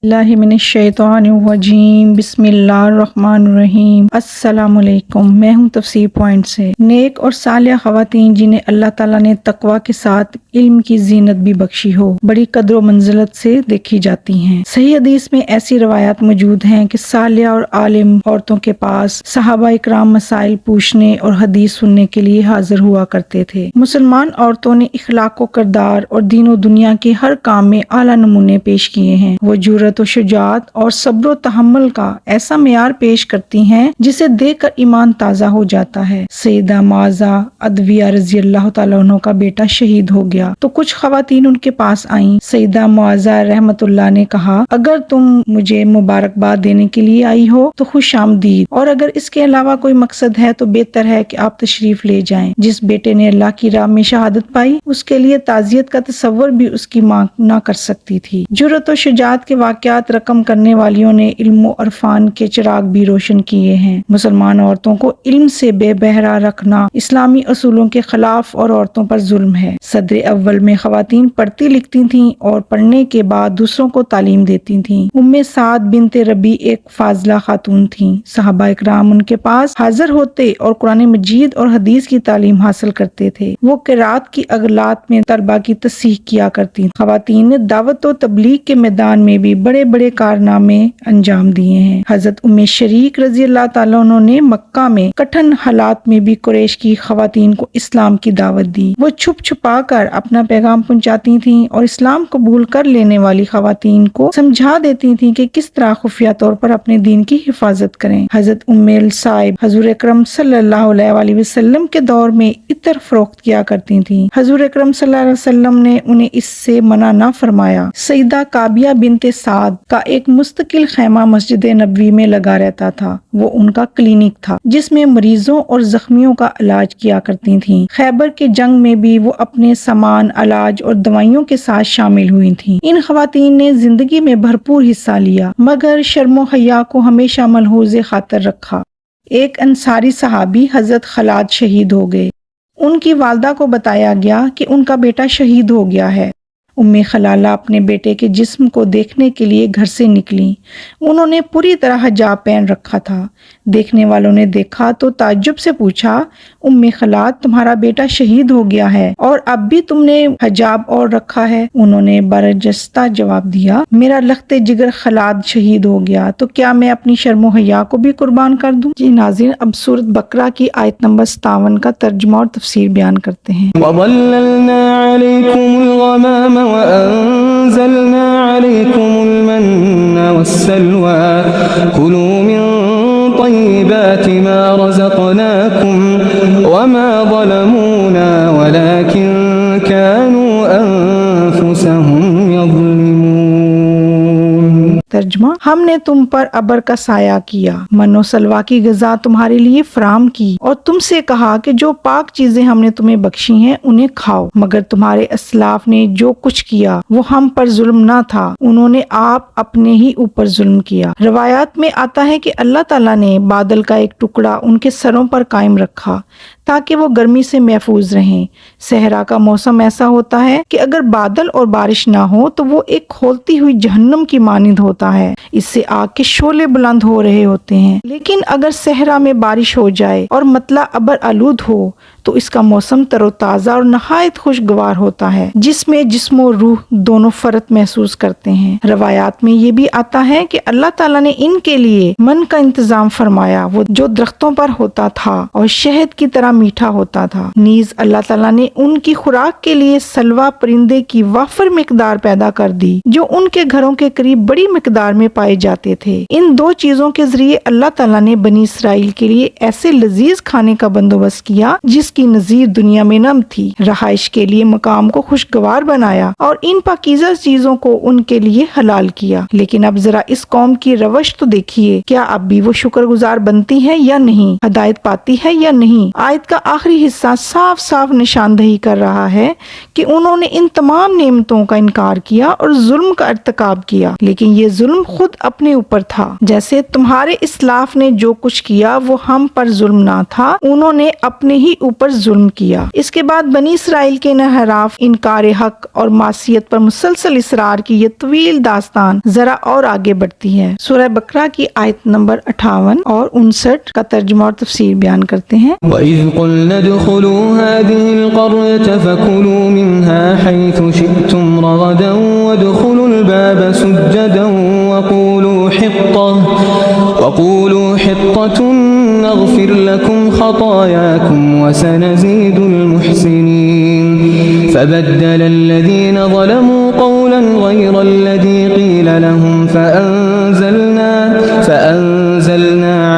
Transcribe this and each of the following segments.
اللہ من الشیطان الرجیم بسم اللہ الرحمن الرحیم۔ السلام علیکم، میں ہوں تفسیر پوائنٹ سے۔ نیک اور صالحہ خواتین جنہیں اللہ تعالیٰ نے تقوی کے ساتھ علم کی زینت بھی بخشی ہو، بڑی قدر و منزلت سے دیکھی جاتی ہیں۔ صحیح حدیث میں ایسی روایات موجود ہیں کہ صالحہ اور عالم عورتوں کے پاس صحابہ اکرام مسائل پوچھنے اور حدیث سننے کے لیے حاضر ہوا کرتے تھے۔ مسلمان عورتوں نے اخلاق و کردار اور دین و دنیا کے ہر کام میں اعلیٰ نمونے پیش کیے ہیں۔ وہ جرأت و شجاعت اور صبر و تحمل کا ایسا معیار پیش کرتی ہیں جسے دیکھ کر ایمان تازہ ہو جاتا ہے۔ سیدہ معاذہ ادویہ رضی اللہ تعالیٰ عنہ کا بیٹا شہید ہو گیا تو کچھ خواتین ان کے پاس آئیں۔ سیدہ معاذہ رحمت اللہ نے کہا، اگر تم مجھے مبارکباد دینے کے لیے آئی ہو تو خوش آمدید، اور اگر اس کے علاوہ کوئی مقصد ہے تو بہتر ہے کہ آپ تشریف لے جائیں۔ جس بیٹے نے اللہ کی راہ میں شہادت پائی اس کے لیے تعزیت کا تصور بھی اس کی ماں نہ کر سکتی تھی۔ جرأت و شجاعت کے واقعات رقم کرنے والیوں نے علم و عرفان کے چراغ بھی روشن کیے ہیں۔ مسلمان عورتوں کو علم سے بے بہرا رکھنا اسلامی اصولوں کے خلاف اور عورتوں پر ظلم ہے۔ صدر اول میں خواتین پڑھتی لکھتی تھیں اور پڑھنے کے بعد دوسروں کو تعلیم دیتی تھیں۔ ام سعد بنت ربی ایک فاضلہ خاتون تھیں۔ صحابہ اکرام ان کے پاس حاضر ہوتے اور قرآن مجید اور حدیث کی تعلیم حاصل کرتے تھے۔ وہ قرات کی اغلاط میں طلبہ کی تصحیح کیا کرتی۔ خواتین نے دعوت و تبلیغ کے میدان میں بھی بڑے بڑے کارنامے انجام دیے ہیں۔ حضرت ام شریک رضی اللہ تعالیٰ عنہ نے مکہ میں کٹھن حالات میں بھی قریش کی خواتین کو اسلام کی دعوت دی۔ وہ چھپ چھپا کر اپنا پیغام پہنچاتی تھیں اور اسلام قبول کر لینے والی خواتین کو سمجھا دیتی تھیں کہ کس طرح خفیہ طور پر اپنے دین کی حفاظت کریں۔ حضرت ام الصائب حضور اکرم صلی اللہ علیہ وسلم کے دور میں عطر فروخت کیا کرتی تھیں۔ حضور اکرم صلی اللہ علیہ وسلم نے انہیں اس سے منع نہ فرمایا۔ سیدہ کعبیہ بنت سعد کا ایک مستقل خیمہ مسجد نبوی میں لگا رہتا تھا۔ وہ ان کا کلینک تھا جس میں مریضوں اور زخمیوں کا علاج کیا کرتی تھیں۔ خیبر کے جنگ میں بھی وہ اپنے سامان، علاج اور دوائیوں کے ساتھ شامل ہوئی تھیں۔ ان خواتین نے زندگی میں بھرپور حصہ لیا مگر شرم و حیا کو ہمیشہ ملحوظ خاطر رکھا۔ ایک انصاری صحابی حضرت خلاد شہید ہو گئے۔ ان کی والدہ کو بتایا گیا کہ ان کا بیٹا شہید ہو گیا ہے۔ ام خلالہ اپنے بیٹے کے جسم کو دیکھنے کے لیے گھر سے نکلیں۔ انہوں نے پوری طرح حجاب پہن رکھا تھا۔ دیکھنے والوں نے دیکھا تو تعجب سے پوچھا، ام خلاد تمہارا بیٹا شہید ہو گیا ہے اور اب بھی تم نے حجاب اور رکھا ہے؟ انہوں نے برجستہ جواب دیا، میرا لخت جگر خلاد شہید ہو گیا تو کیا میں اپنی شرم و حیا کو بھی قربان کر دوں؟ جی ناظرین، اب سورۃ بقرہ کی آیت نمبر 57 کا ترجمہ اور تفسیر بیان کرتے ہیں۔ وَظَلَّلْنَا عَلَيْكُمُ الْغَمَامَ وَأَنزَلْنَا عَلَيْكُمُ الْمَنَّ وَالسَّلْوَىٰ كُلُوا مِن طَيِّبَاتِ مَا رَزَقْنَاكُمْ وَمَا ظَلَمُونَا وَلَٰكِن كَانُوا أَنفُسَهُمْ يَظْلِمُونَ۔ ترجمہ، ہم نے تم پر ابر کا سایہ کیا، من و سلوہ کی غذا تمہارے لیے فراہم کی اور تم سے کہا کہ جو پاک چیزیں ہم نے تمہیں بخشی ہیں انہیں کھاؤ، مگر تمہارے اسلاف نے جو کچھ کیا وہ ہم پر ظلم نہ تھا، انہوں نے آپ اپنے ہی اوپر ظلم کیا۔ روایات میں آتا ہے کہ اللہ تعالیٰ نے بادل کا ایک ٹکڑا ان کے سروں پر قائم رکھا تاکہ وہ گرمی سے محفوظ رہیں۔ صحرا کا موسم ایسا ہوتا ہے کہ اگر بادل اور بارش نہ ہو تو وہ ایک کھولتی ہوئی جہنم کی مانند ہوتا ہے، اس سے آگ کے شعلے بلند ہو رہے ہوتے ہیں۔ لیکن اگر صحرا میں بارش ہو جائے اور مطلع ابر آلود ہو تو اس کا موسم تر و تازہ اور نہایت خوشگوار ہوتا ہے، جس میں جسم و روح دونوں فرت محسوس کرتے ہیں۔ روایات میں یہ بھی آتا ہے کہ اللہ تعالیٰ نے ان کے لیے من کا انتظام فرمایا، وہ جو درختوں پر ہوتا تھا اور شہد کی طرح میٹھا ہوتا تھا۔ نیز اللہ تعالیٰ نے ان کی خوراک کے لیے سلوا پرندے کی وافر مقدار پیدا کر دی جو ان کے گھروں کے قریب بڑی مقدار میں پائے جاتے تھے۔ ان دو چیزوں کے ذریعے اللہ تعالیٰ نے بنی اسرائیل کے لیے ایسے لذیذ کھانے کا بندوبست کیا جس کی نظیر دنیا میں نہ تھی، رہائش کے لیے مقام کو خوشگوار بنایا اور ان پاکیزہ چیزوں کو ان کے لیے حلال کیا۔ لیکن اب ذرا اس قوم کی روش تو دیکھیے، کیا اب بھی وہ شکر گزار بنتی ہے یا نہیں، ہدایت پاتی ہے یا نہیں؟ آیت آیت کا آخری حصہ صاف صاف نشاندہی کر رہا ہے کہ انہوں نے ان تمام نعمتوں کا انکار کیا اور ظلم کا ارتکاب کیا، لیکن یہ ظلم خود اپنے اوپر تھا۔ جیسے تمہارے اسلاف نے جو کچھ کیا وہ ہم پر ظلم نہ تھا، انہوں نے اپنے ہی اوپر ظلم کیا۔ اس کے بعد بنی اسرائیل کے انحراف، انکار حق اور معصیت پر مسلسل اصرار کی یہ طویل داستان ذرا اور آگے بڑھتی ہے۔ سورہ بقرہ کی آیت نمبر 58 اور 59 کا ترجمہ اور تفسیر بیان کرتے ہیں۔ وَإِذْ قُلْنَا ادْخُلُوا هَٰذِهِ الْقَرْيَةَ فَكُلُوا مِنْهَا حَيْثُ شِئْتُمْ رَغَدًا وَادْخُلُوا الْبَابَ سُجَّدًا وَقُولُوا حِطَّةٌ نَّغْفِرْ لَكُمْ خَطَايَاكُمْ وَسَنَزِيدُ الْمُحْسِنِينَ فَبَدَّلَ الَّذِينَ ظَلَمُوا قَوْلًا غَيْرَ الَّذِي قِيلَ لَهُمْ فَأَنزَلْنَا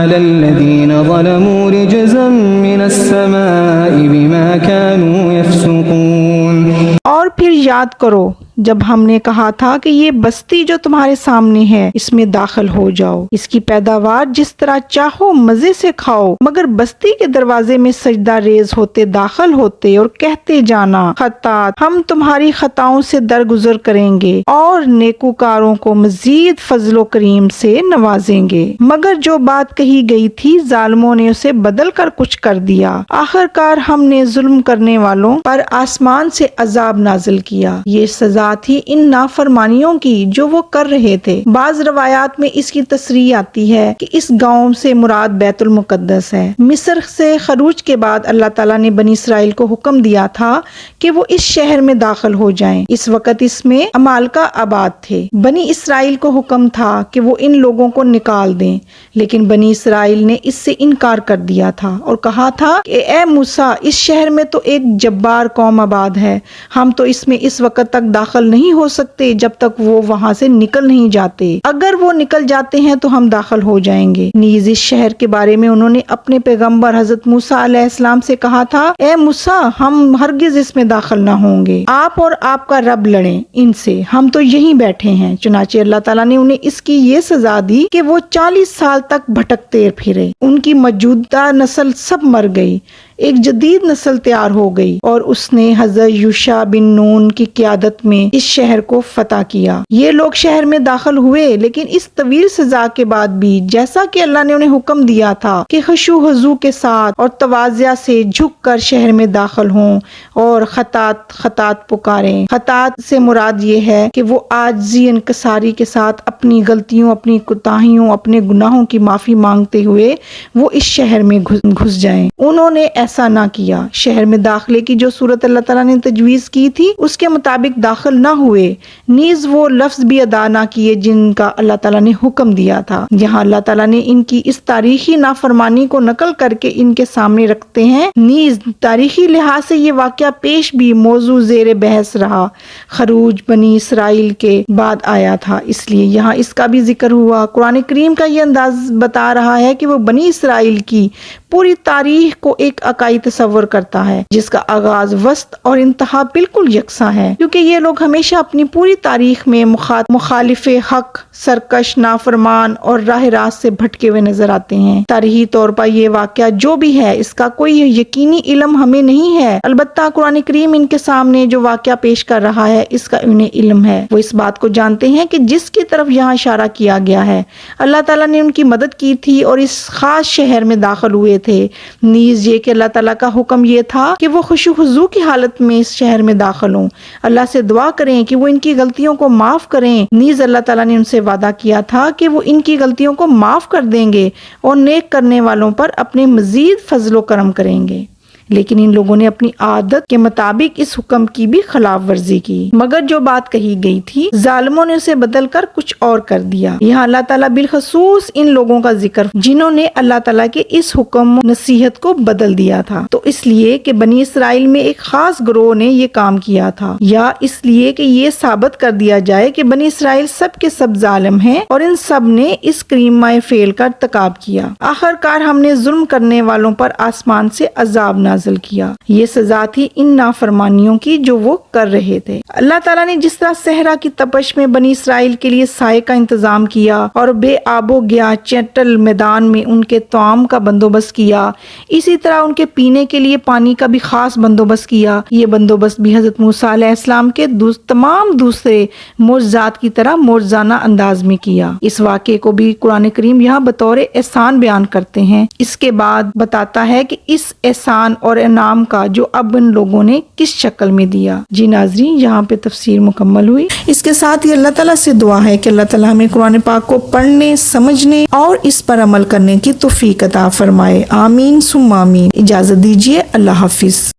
عَلَى الَّذِينَ ظَلَمُوا رِجْزًا مِّنَ السَّمَاءِ بِمَا كَانُوا يَفْسُقُونَ۔ اور پھر یاد کرو جب ہم نے کہا تھا کہ یہ بستی جو تمہارے سامنے ہے اس میں داخل ہو جاؤ، اس کی پیداوار جس طرح چاہو مزے سے کھاؤ، مگر بستی کے دروازے میں سجدہ ریز ہوتے داخل ہوتے اور کہتے جانا، خطات ہم تمہاری خطاؤں سے درگزر کریں گے اور نیکوکاروں کو مزید فضل و کریم سے نوازیں گے۔ مگر جو بات کہی گئی تھی ظالموں نے اسے بدل کر کچھ کر دیا، آخر کار ہم نے ظلم کرنے والوں پر آسمان سے عذاب نازل کیا، یہ سزا تھی ان نافرمانیوں کی جو وہ کر رہے تھے۔ بعض روایات میں اس کی تصریح آتی ہے کہ اس گاؤں سے مراد بیت المقدس ہے۔ مصر سے خروج کے بعد اللہ تعالیٰ نے بنی اسرائیل کو حکم دیا تھا کہ وہ اس شہر میں داخل ہو جائیں۔ اس وقت اس میں عمالقہ آباد تھے۔ بنی اسرائیل کو حکم تھا کہ وہ ان لوگوں کو نکال دیں، لیکن بنی اسرائیل نے اس سے انکار کر دیا تھا اور کہا تھا کہ اے موسیٰ، اس شہر میں تو ایک جبار قوم آباد ہے، ہم تو اس میں اس وقت تک داخل نہیں ہو سکتے جب تک وہ وہاں سے نکل نہیں جاتے، اگر وہ نکل جاتے ہیں تو ہم داخل ہو جائیں گے۔ نیز اس شہر کے بارے میں انہوں نے اپنے پیغمبر حضرت موسیٰ علیہ السلام سے کہا تھا، اے موسیٰ، ہم ہرگز اس میں داخل نہ ہوں گے، آپ اور آپ کا رب لڑیں ان سے، ہم تو یہیں بیٹھے ہیں۔ چنانچہ اللہ تعالیٰ نے انہیں اس کی یہ سزا دی کہ وہ 40 سال تک بھٹکتے پھرے، ان کی موجودہ نسل سب مر گئی، ایک جدید نسل تیار ہو گئی اور اس نے حضرت یوشع بن نون کی قیادت میں اس شہر کو فتح کیا۔ یہ لوگ شہر میں داخل ہوئے، لیکن اس طویل سزا کے بعد بھی جیسا کہ اللہ نے انہیں حکم دیا تھا کہ خشوع و خضوع کے ساتھ اور تواضع سے جھک کر شہر میں داخل ہوں اور خطات پکاریں۔ خطات سے مراد یہ ہے کہ وہ عاجزی انکساری کے ساتھ اپنی غلطیوں، اپنی کوتاہیوں، اپنے گناہوں کی معافی مانگتے ہوئے وہ اس شہر میں گھس جائیں۔ انہوں نے ایسا نہ کیا۔ شہر میں داخلے کی جو صورت اللہ تعالیٰ نے تجویز کی تھی اس کے مطابق داخل نہ ہوئے، نیز وہ لفظ بھی ادا نہ کیے جن کا اللہ تعالیٰ نے حکم دیا تھا۔ یہاں اللہ تعالیٰ نے ان کی اس تاریخی نافرمانی کو نقل کر کے ان کے سامنے رکھتے ہیں۔ نیز تاریخی لحاظ سے یہ واقعہ پیش بھی موضوع زیر بحث رہا، خروج بنی اسرائیل کے بعد آیا تھا، اس لیے یہاں اس کا بھی ذکر ہوا۔ قرآن کریم کا یہ انداز بتا رہا ہے کہ وہ بنی اسرائیل کی پوری تاریخ کو ایک عقائی تصور کرتا ہے جس کا آغاز، وسط اور انتہا بالکل یکساں ہے، کیونکہ یہ لوگ ہمیشہ اپنی پوری تاریخ میں مخالف حق، سرکش، نافرمان اور راہ راست سے بھٹکے ہوئے نظر آتے ہیں۔ تاریخی طور پر یہ واقعہ جو بھی ہے اس کا کوئی یقینی علم ہمیں نہیں ہے، البتہ قرآن کریم ان کے سامنے جو واقعہ پیش کر رہا ہے اس کا انہیں علم ہے۔ وہ اس بات کو جانتے ہیں کہ جس کی طرف یہاں اشارہ کیا گیا ہے اللہ تعالیٰ نے ان کی مدد کی تھی اور اس خاص شہر میں داخل ہوئے تھے۔ نیز یہ کہ اللہ تعالیٰ کا حکم یہ تھا کہ وہ خشوع و خضوع کی حالت میں اس شہر میں داخل ہوں، اللہ سے دعا کریں کہ وہ ان کی غلطیوں کو معاف کریں۔ نیز اللہ تعالیٰ نے ان سے وعدہ کیا تھا کہ وہ ان کی غلطیوں کو معاف کر دیں گے اور نیک کرنے والوں پر اپنے مزید فضل و کرم کریں گے، لیکن ان لوگوں نے اپنی عادت کے مطابق اس حکم کی بھی خلاف ورزی کی، مگر جو بات کہی گئی تھی ظالموں نے اسے بدل کر کچھ اور کر دیا۔ یہاں اللہ تعالیٰ بالخصوص ان لوگوں کا ذکر جنہوں نے اللہ تعالیٰ کے اس حکم نصیحت کو بدل دیا تھا، تو اس لیے کہ بنی اسرائیل میں ایک خاص گروہ نے یہ کام کیا تھا، یا اس لیے کہ یہ ثابت کر دیا جائے کہ بنی اسرائیل سب کے سب ظالم ہیں اور ان سب نے اس کریمہ فعل کا ارتکاب کیا۔ آخر کار ہم نے ظلم کرنے والوں پر آسمان سے عذاب نازل کیا۔ یہ سزا تھی ان نافرمانیوں کی جو وہ کر رہے تھے۔ اللہ تعالیٰ نے جس طرح صحرا کی تپش میں بنی اسرائیل کے لیے سائے کا انتظام کیا اور بے آب و گیا چٹل میدان میں ان کے طعام کا بندوبست کیا، اسی طرح ان کے پینے کے لیے پانی کا بھی خاص بندوبست کیا۔ یہ بندوبست بھی حضرت موسیٰ علیہ السلام کے تمام دوسرے معجزات کی طرح معجزانہ انداز میں کیا۔ اس واقعے کو بھی قرآن کریم یہاں بطور احسان بیان کرتے ہیں۔ اس کے بعد بتاتا ہے کہ اس احسان اور انعام کا جو اب ان لوگوں نے کس شکل میں دیا۔ جی ناظرین، یہاں پہ تفسیر مکمل ہوئی۔ اس کے ساتھ ہی اللہ تعالیٰ سے دعا ہے کہ اللہ تعالیٰ ہمیں قرآن پاک کو پڑھنے، سمجھنے اور اس پر عمل کرنے کی توفیق عطا فرمائے۔ آمین ثم آمین۔ اجازت دیجیے، اللہ حافظ۔